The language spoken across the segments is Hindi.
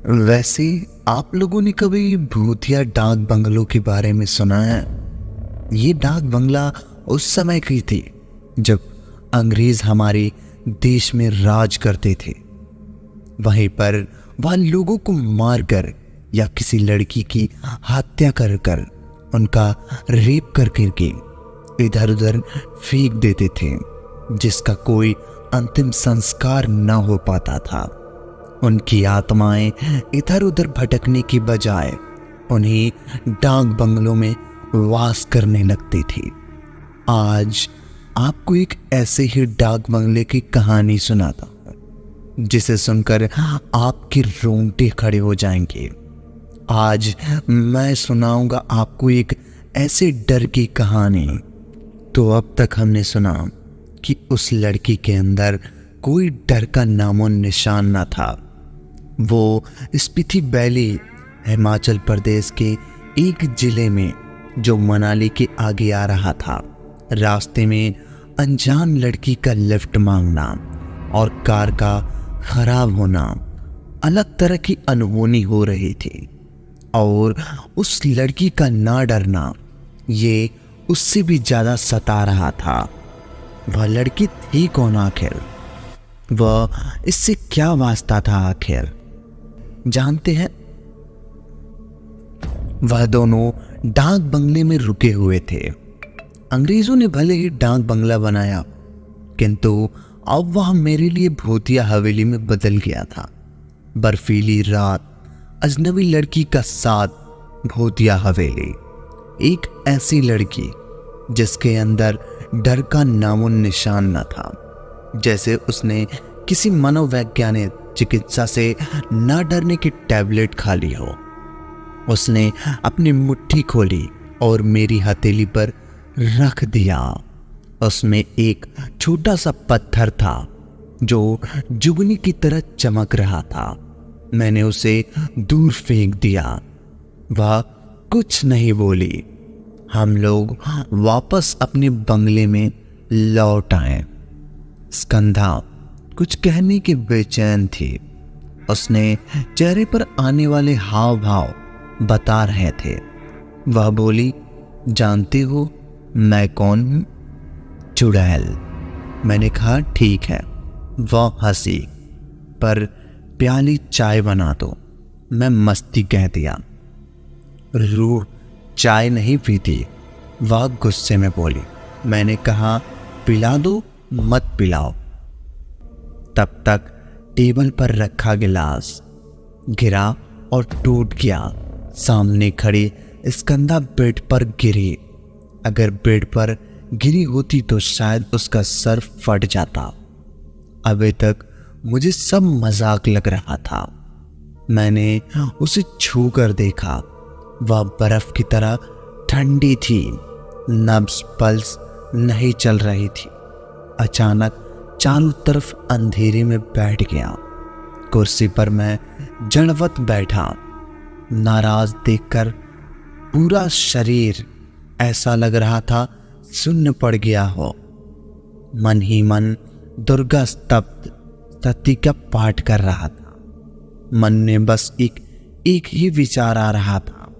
वैसे आप लोगों ने कभी भूतिया डाक बंगलों के बारे में सुना है? ये डाक बंगला उस समय की थी जब अंग्रेज हमारे देश में राज करते थे। वहीं पर वह लोगों को मारकर या किसी लड़की की हत्या कर कर उनका रेप करके इधर उधर फेंक देते थे, जिसका कोई अंतिम संस्कार न हो पाता था। उनकी आत्माएं इधर उधर भटकने की बजाय उन्हीं डाक बंगलों में वास करने लगती थी। आज आपको एक ऐसे ही डाक बंगले की कहानी सुनाता हूं जिसे सुनकर आपके रोंगटे खड़े हो जाएंगे। आज मैं सुनाऊंगा आपको एक ऐसे डर की कहानी। तो अब तक हमने सुना कि उस लड़की के अंदर कोई डर का नामो निशान न था। वो स्पीति वैली हिमाचल प्रदेश के एक जिले में जो मनाली के आगे आ रहा था। रास्ते में अनजान लड़की का लिफ्ट मांगना और कार का खराब होना अलग तरह की अनहोनी हो रही थी, और उस लड़की का ना डरना ये उससे भी ज्यादा सता रहा था। वह लड़की थी कौन आखिर? वह इससे क्या वास्ता था आखिर? जानते हैं, वह दोनों डाक बंगले में रुके हुए थे। अंग्रेजों ने भले ही डाक बंगला बनाया, किंतु अब वह मेरे लिए भूतिया हवेली में बदल गया था। बर्फीली रात, अजनबी लड़की का साथ, भूतिया हवेली। एक ऐसी लड़की जिसके अंदर डर का नामो निशान न था, जैसे उसने किसी मनोवैज्ञानिक चिकित्सा से न डरने की टैबलेट खा ली हो। उसने अपनी मुट्ठी खोली और मेरी हथेली पर रख दिया। उसमें एक छोटा सा पत्थर था जो जुगनी की तरह चमक रहा था। मैंने उसे दूर फेंक दिया। वह कुछ नहीं बोली। हम लोग वापस अपने बंगले में लौट आए। स्कंधा कुछ कहने की बेचैन थी। उसने चेहरे पर आने वाले हाव भाव बता रहे थे। वह बोली, जानते हो मैं कौन हूं? चुड़ैल। मैंने कहा ठीक है। वह हंसी, पर प्याली चाय बना दो, मैं मस्ती कह दिया। रूह चाय नहीं पीती, वह गुस्से में बोली। मैंने कहा पिला दो, मत पिलाओ। तब तक टेबल पर रखा गिलास गिरा और टूट गया। सामने खड़ी स्कंधा बेड पर गिरी। अगर बेड पर गिरी होती तो शायद उसका सर फट जाता। अभी तक मुझे सब मजाक लग रहा था। मैंने उसे छू कर देखा। वह बर्फ की तरह ठंडी थी। नब्ज पल्स नहीं चल रही थी। अचानक चारों तरफ अंधेरे में बैठ गया। कुर्सी पर मैं जड़वत बैठा। नाराज देखकर पूरा शरीर ऐसा लग रहा था शून्य पड़ गया हो। मन ही मन दुर्गा स्तब्ध सती का पाठ कर रहा था। मन में बस एक ही विचार आ रहा था,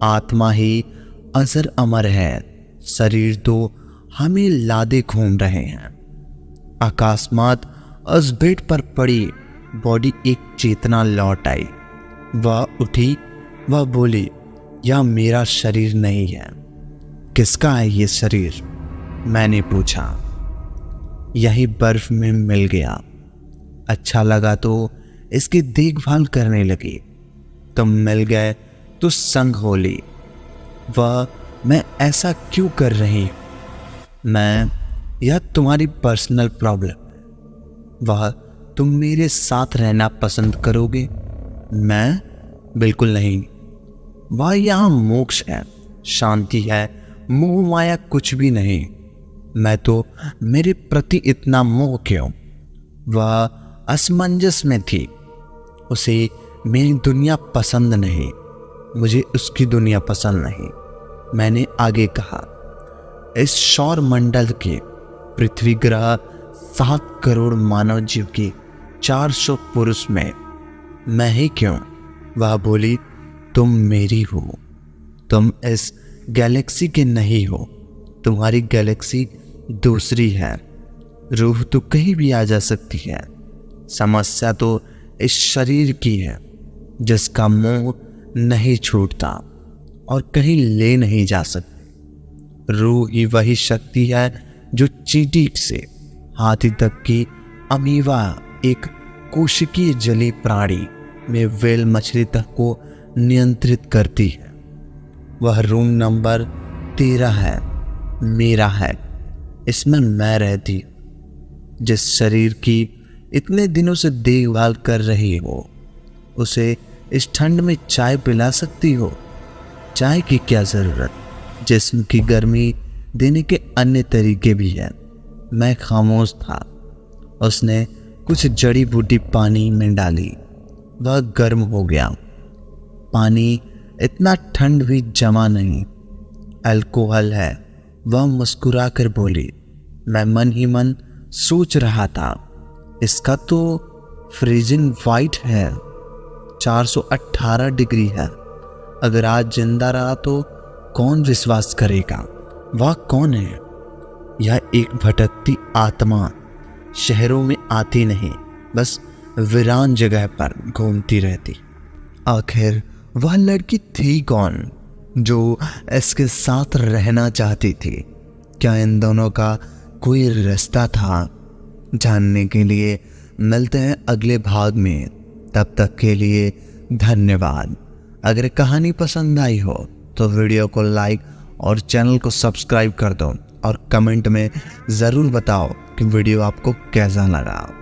आत्मा ही अजर अमर है, शरीर तो हमें लादे घूम रहे हैं। अकस्मात उस बेड पर पड़ी बॉडी एक चेतना लौट आई। वह उठी। वह बोली, यह मेरा शरीर नहीं है। किसका है ये शरीर? मैंने पूछा। यही बर्फ में मिल गया। अच्छा लगा तो इसकी देखभाल करने लगी। तुम मिल गए तो संग हो ली। वह मैं ऐसा क्यों कर रही? मैं, यह तुम्हारी पर्सनल प्रॉब्लम है। वह तुम मेरे साथ रहना पसंद करोगे? मैं, बिल्कुल नहीं। वह यहाँ मोक्ष है, शांति है, मोह माया कुछ भी नहीं। मैं तो मेरे प्रति इतना मोह क्यों? वह असमंजस में थी। उसे मेरी दुनिया पसंद नहीं, मुझे उसकी दुनिया पसंद नहीं। मैंने आगे कहा, इस सौर मंडल के पृथ्वी ग्रह 7 करोड़ मानव जीव के 400 पुरुष में मैं ही क्यों? वह बोली, तुम मेरी हो, तुम इस गैलेक्सी के नहीं हो, तुम्हारी गैलेक्सी दूसरी है। रूह तो कहीं भी आ जा सकती है, समस्या तो इस शरीर की है जिसका मोह नहीं छूटता और कहीं ले नहीं जा सकती। रूह ही वही शक्ति है जो चींटी से हाथी तक की अमीवा, एक कोशिकीय जली प्राणी में व्हेल मछली तक को नियंत्रित करती है। वह रूम नंबर 13 है, मेरा है। इसमें मैं रहती हूँ। जिस शरीर की इतने दिनों से देखभाल कर रही हो, उसे इस ठंड में चाय पिला सकती हो। चाय की क्या ज़रूरत, जिस्म की गर्मी देने के अन्य तरीके भी हैं। मैं खामोश था। उसने कुछ जड़ी बूटी पानी में डाली, वह गर्म हो गया। पानी इतना ठंड भी जमा नहीं, अल्कोहल है। वह मुस्कुरा कर बोली। मैं मन ही मन सोच रहा था, इसका तो फ्रीजिंग वाइट है, 418 डिग्री है। अगर आज जिंदा रहा तो कौन विश्वास करेगा? वह कौन है? यह एक भटकती आत्मा, शहरों में आती नहीं, बस वीरान जगह पर घूमती रहती। आखिर वह लड़की थी कौन जो इसके साथ रहना चाहती थी? क्या इन दोनों का कोई रिश्ता था? जानने के लिए मिलते हैं अगले भाग में। तब तक के लिए धन्यवाद। अगर कहानी पसंद आई हो तो वीडियो को लाइक और चैनल को सब्सक्राइब कर दो और कमेंट में ज़रूर बताओ कि वीडियो आपको कैसा लगा।